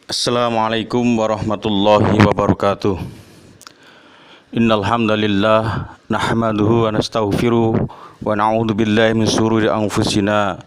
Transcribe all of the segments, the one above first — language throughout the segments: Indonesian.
Assalamualaikum warahmatullahi wabarakatuh. Innal hamdalillah nahmaduhu wa nastaghfiruh wa na'udzu billahi min shururi anfusina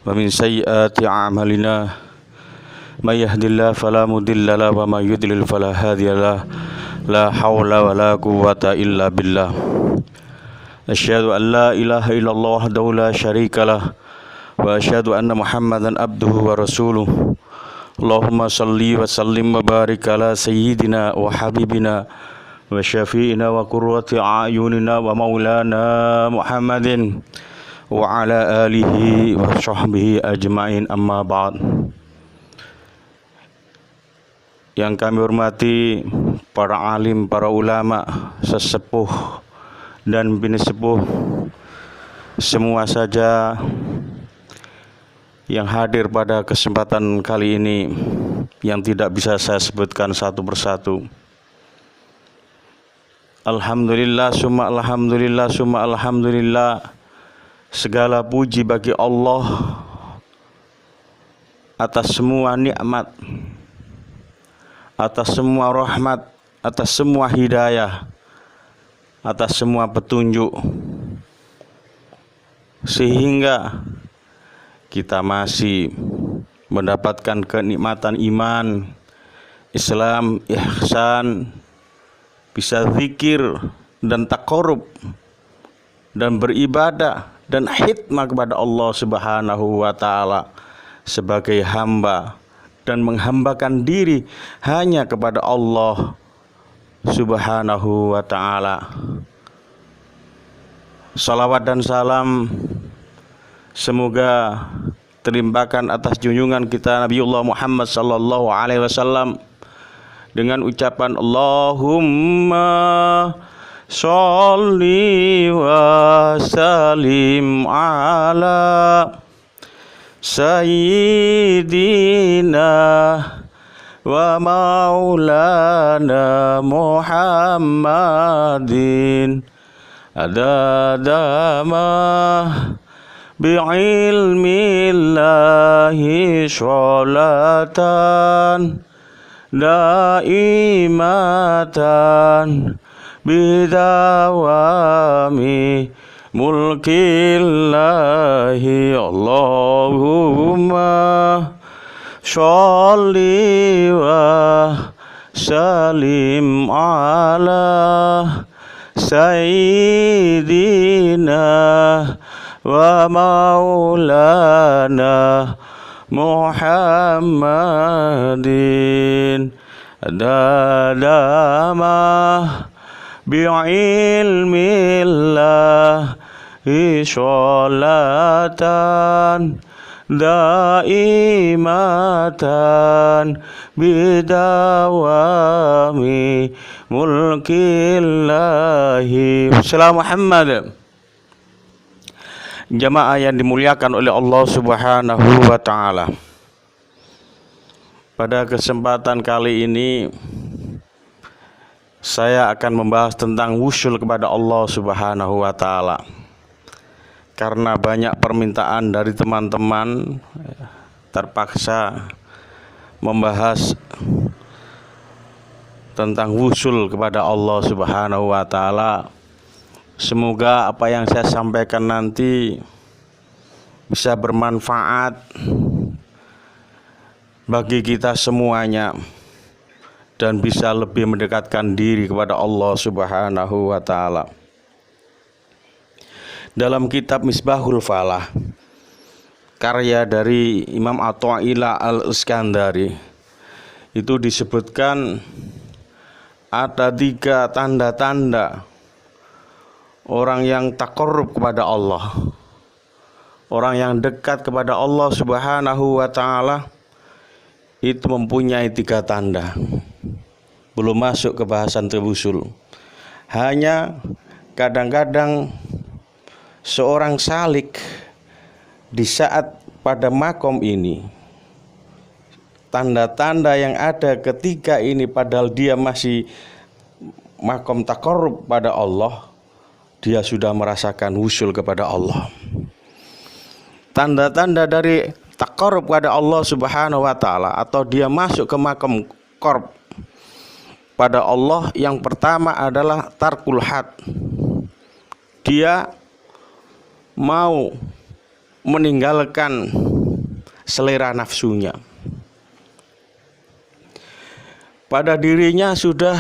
wa min sayyiati a'malina. May yahdihillahu fala mudilla lahu wa may yudlil fala hadiya lahu. La haula wa la quwwata illa billah. Asyhadu an la ilaha illallah wahdahu la syarika lah wa asyhadu anna Muhammadan abduhu wa rasuluh. Allahumma salli wa sallim wa barik ala sayyidina wa habibina wa syafi'ina wa qurrati a'yunina wa maulana Muhammadin wa ala alihi wa sahbihi ajma'in, amma ba'd. Yang kami hormati para alim, para ulama, sesepuh dan bini sepuh, semua saja yang hadir pada kesempatan kali ini yang tidak bisa saya sebutkan satu persatu. Alhamdulillah, summa alhamdulillah, summa alhamdulillah. Segala puji bagi Allah atas semua nikmat, atas semua rahmat, atas semua hidayah, atas semua petunjuk, sehingga kita masih mendapatkan kenikmatan iman, Islam, ihsan, bisa zikir dan taqarrub dan beribadah dan khidmah kepada Allah Subhanahu wa taala sebagai hamba dan menghambakan diri hanya kepada Allah Subhanahu wa taala. Salawat dan salam semoga terimpakan atas junjungan kita Nabiullah Muhammad sallallahu alaihi wasallam dengan ucapan Allahumma sholli wa sallim ala sayyidina wa maulana Muhammadin adadama bi'ilmillahi sholatan daimatan bidawami mulkillahi. Allahumma sholli wa sallim ala sayyidina wa maulana Muhammadin adadama bi'ilmillahi sholatan daimatan bidawami mulkillahi. Wassalamu Muhammad. Jamaah yang dimuliakan oleh Allah Subhanahu wa taala. Pada kesempatan kali ini saya akan membahas tentang wusul kepada Allah Subhanahu wa taala. Karena banyak permintaan dari teman-teman, terpaksa membahas tentang wusul kepada Allah Subhanahu wa taala. Semoga apa yang saya sampaikan nanti bisa bermanfaat bagi kita semuanya dan bisa lebih mendekatkan diri kepada Allah Subhanahu wa taala. Dalam kitab Misbahul Falah, karya dari Imam Athaillah Al-Iskandari, itu disebutkan ada 3 tanda-tanda orang yang taqarrub kepada Allah, orang yang dekat kepada Allah Subhanahu wa taala, itu mempunyai 3 tanda. Belum masuk ke bahasan tawasul. Hanya kadang-kadang seorang salik di saat pada makom ini, tanda-tanda yang ada ketika ini padahal dia masih makom taqarrub pada Allah, dia sudah merasakan wusul kepada Allah. Tanda-tanda dari taqarrub pada Allah Subhanahu wa taala atau dia masuk ke makam qurb pada Allah, yang pertama adalah tarkul had. Dia mau meninggalkan selera nafsunya. Pada dirinya sudah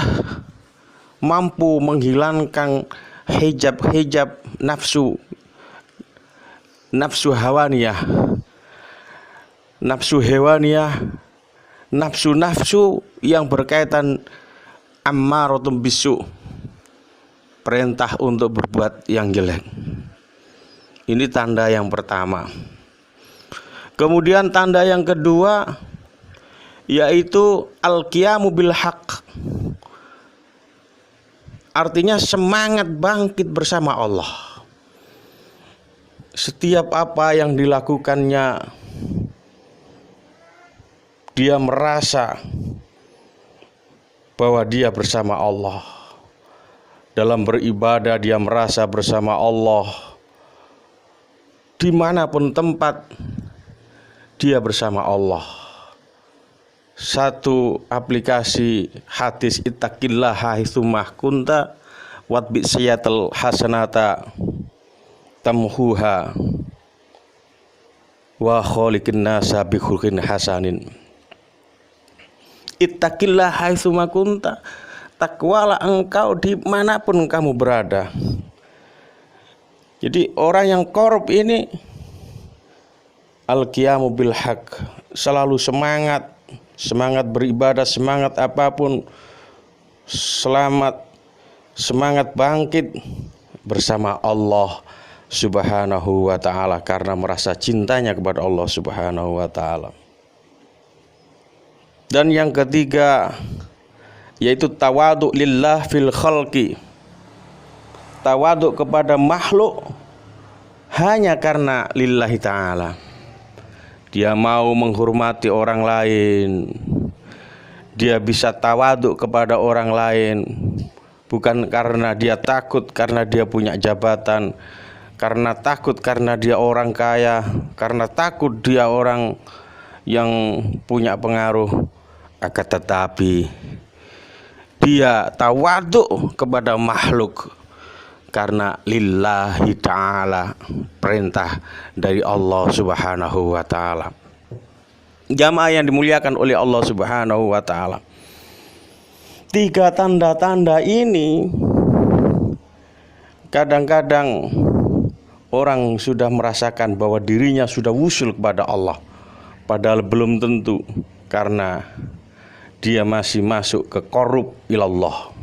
mampu menghilangkan hijab-hijab nafsu hawaniyah, nafsu yang berkaitan ammaratun bisu, perintah untuk berbuat yang jelek. Ini tanda yang pertama. Kemudian tanda yang kedua yaitu al-qiyamu bil haq. Artinya semangat bangkit bersama Allah. Setiap apa yang dilakukannya, dia merasa bahwa dia bersama Allah. Dalam beribadah dia merasa bersama Allah. Dimanapun tempat dia bersama Allah. Satu aplikasi hadis ittaqillaha haitsumma kunta watbi sayyatal hasanata tamhuha wa khaliqin nasa bi khuluqin hasanin. Ittaqillah haitsuma kunta, takwalah engkau dimanapun kamu berada. Jadi orang yang korup ini al-qiyamu bil haq, selalu semangat beribadah, semangat apapun, semangat bangkit bersama Allah Subhanahu wa ta'ala karena merasa cintanya kepada Allah Subhanahu wa ta'ala. Dan yang ketiga yaitu tawadhu lillah fil khalqi. Tawadhu kepada makhluk hanya karena lillahi ta'ala. Dia mau menghormati orang lain. Dia bisa tawadhu kepada orang lain bukan karena dia takut, karena dia punya jabatan, karena takut karena dia orang kaya, karena takut dia orang yang punya pengaruh. Akan tetapi dia tawadhu kepada makhluk karena lillahi ta'ala, perintah dari Allah Subhanahu wa ta'ala. Jamaah yang dimuliakan oleh Allah Subhanahu wa ta'ala, tiga tanda-tanda ini kadang-kadang orang sudah merasakan bahwa dirinya sudah wusul kepada Allah, padahal belum tentu, karena dia masih masuk ke korup ilallah.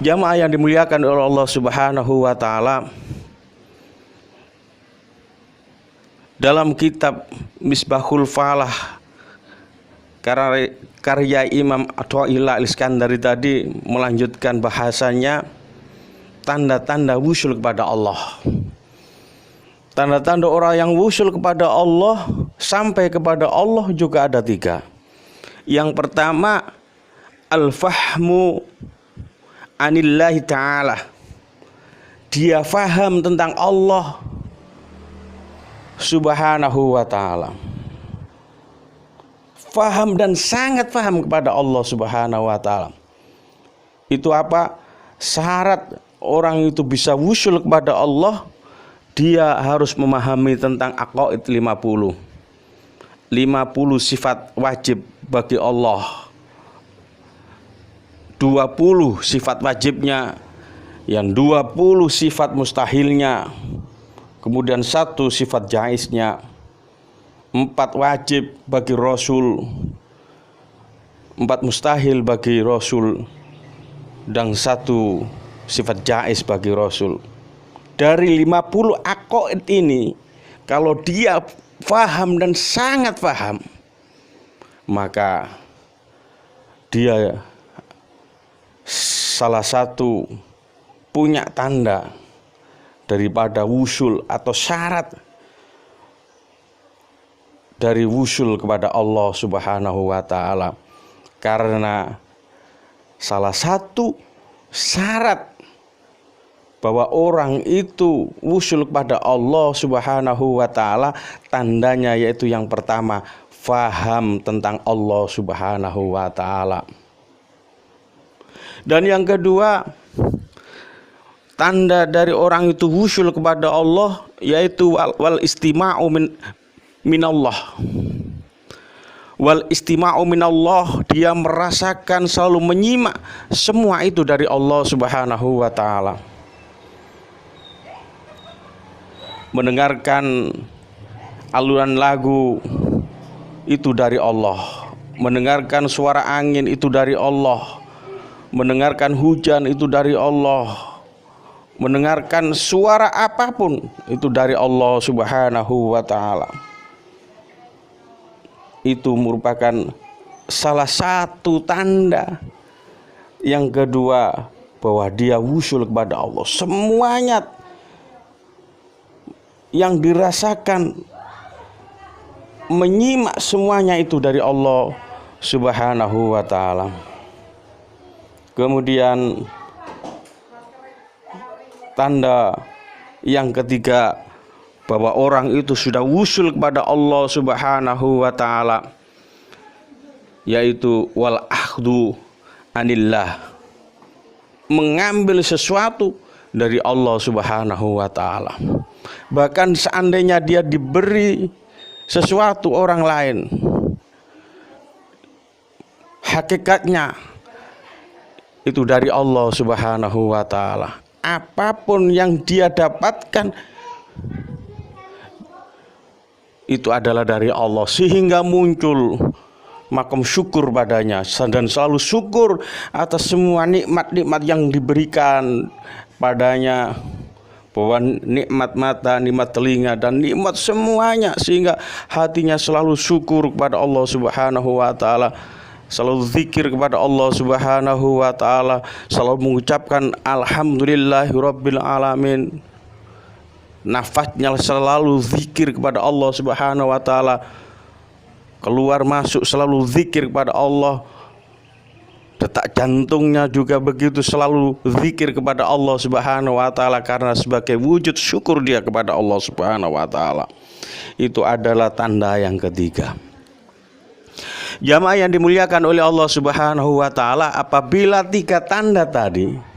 Jamaah yang dimuliakan oleh Allah Subhanahu wa ta'ala, dalam kitab Misbahul Falah karya Imam Athaillah Al-Iskandari tadi melanjutkan bahasanya tanda-tanda wusul kepada Allah. Tanda-tanda orang yang wusul kepada Allah, sampai kepada Allah juga ada tiga. Yang pertama, al-fahmu anillahi ta'ala. Dia faham tentang Allah Subhanahu wa ta'ala. Faham dan sangat faham kepada Allah Subhanahu wa ta'ala. Itu apa? Syarat orang itu bisa wusul kepada Allah, dia harus memahami tentang aqaid 50 sifat wajib bagi Allah, 20 sifat wajibnya, yang 20 sifat mustahilnya, kemudian 1 sifat jaiznya, 4 wajib bagi Rasul, 4 mustahil bagi Rasul, dan 1 sifat jaiz bagi Rasul. Dari 50 aqaid ini, kalau dia faham dan sangat faham, maka dia salah satu punya tanda daripada wusul atau syarat dari wusul kepada Allah Subhanahu wa ta'ala. Karena salah satu syarat bahwa orang itu wusul kepada Allah Subhanahu wa taala, tandanya yaitu yang pertama, faham tentang Allah Subhanahu wa taala. Dan yang kedua, tanda dari orang itu wusul kepada Allah yaitu wal istima'u minallah. Wal istima'u minallah, dia merasakan selalu menyimak semua itu dari Allah Subhanahu wa taala. Mendengarkan alunan lagu itu dari Allah, mendengarkan suara angin itu dari Allah, mendengarkan hujan itu dari Allah, mendengarkan suara apapun itu dari Allah Subhanahu wa taala. Itu merupakan salah satu tanda. Yang kedua, bahwa dia wusul kepada Allah. Semuanya yang dirasakan, menyimak semuanya itu dari Allah Subhanahu wa taala. Kemudian tanda yang ketiga, bahwa orang itu sudah wusul kepada Allah Subhanahu wa taala, yaitu wal akhdu anillah, mengambil sesuatu dari Allah Subhanahu wa taala. Bahkan seandainya dia diberi sesuatu orang lain, hakikatnya itu dari Allah Subhanahu wa taala. Apapun yang dia dapatkan itu adalah dari Allah, sehingga muncul makom syukur padanya, dan selalu syukur atas semua nikmat-nikmat yang diberikan padanya, bahwa nikmat mata, nikmat telinga, dan nikmat semuanya, sehingga hatinya selalu syukur kepada Allah Subhanahu wa taala, selalu zikir kepada Allah Subhanahu wa taala, selalu mengucapkan alhamdulillahirabbil alamin. Nafasnya selalu zikir kepada Allah Subhanahu wa taala, keluar masuk selalu zikir kepada Allah. Detak jantungnya juga begitu, selalu zikir kepada Allah Subhanahu wa taala, karena sebagai wujud syukur dia kepada Allah Subhanahu wa taala. Itu adalah tanda yang ketiga. Jamaah yang dimuliakan oleh Allah Subhanahu wa taala, apabila tiga tanda tadi,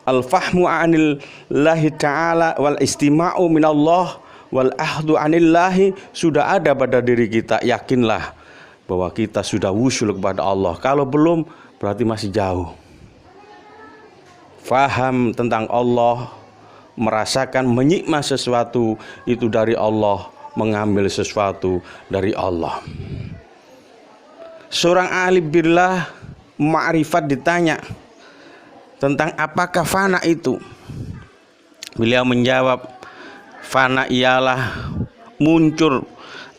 al-fahmu anillahi ta'ala, wal istima'u minallah, wal ahdu anillahi, sudah ada pada diri kita, yakinlah bahwa kita sudah wusul kepada Allah. Kalau belum, berarti masih jauh. Faham tentang Allah, merasakan, menyikma sesuatu itu dari Allah, mengambil sesuatu dari Allah. Seorang alim billah ma'rifat ditanya tentang apakah fana itu. Beliau menjawab, fana ialah muncul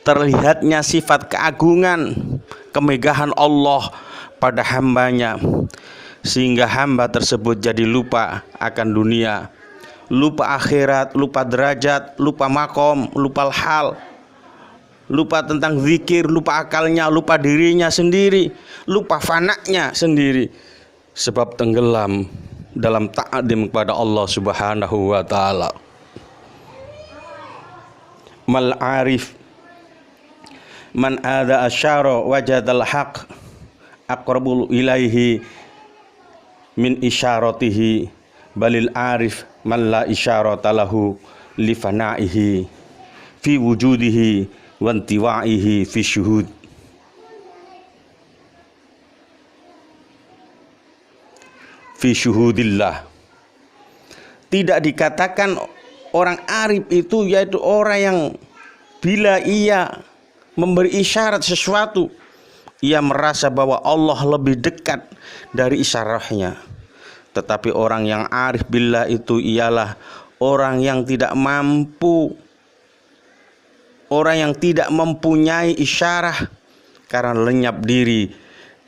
terlihatnya sifat keagungan, kemegahan Allah pada hambanya, sehingga hamba tersebut jadi lupa akan dunia, lupa akhirat, lupa derajat, lupa makom, lupa hal, lupa tentang zikir, lupa akalnya, lupa dirinya sendiri, lupa fananya sendiri, sebab tenggelam dalam ta'adim kepada Allah Subhanahu wa ta'ala. Mal arif man ada asyara wajadal haq aqrabul ilaihi min isyaratihi, balil arif man la isyarata lahu li fanaihi fi wujudihi wa intiwaihi fi syuhud. Fi syuhudillah. Tidak dikatakan orang arif itu yaitu orang yang bila ia memberi isyarat sesuatu, ia merasa bahwa Allah lebih dekat dari isyaratnya. Tetapi orang yang arif billah itu ialah orang yang tidak mampu, orang yang tidak mempunyai isyarat, karena lenyap diri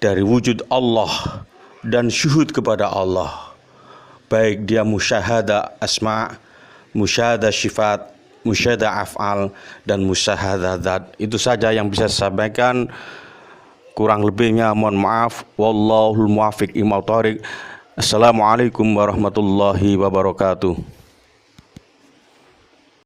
dari wujud Allah dan syuhud kepada Allah. Baik dia musyahada asma', musyahada sifat, musyahada af'al, dan musyahada zat. Itu saja yang bisa saya sampaikan. Kurang lebihnya mohon maaf. Wallahul muwaffiq ila thoriq. Assalamualaikum warahmatullahi wabarakatuh.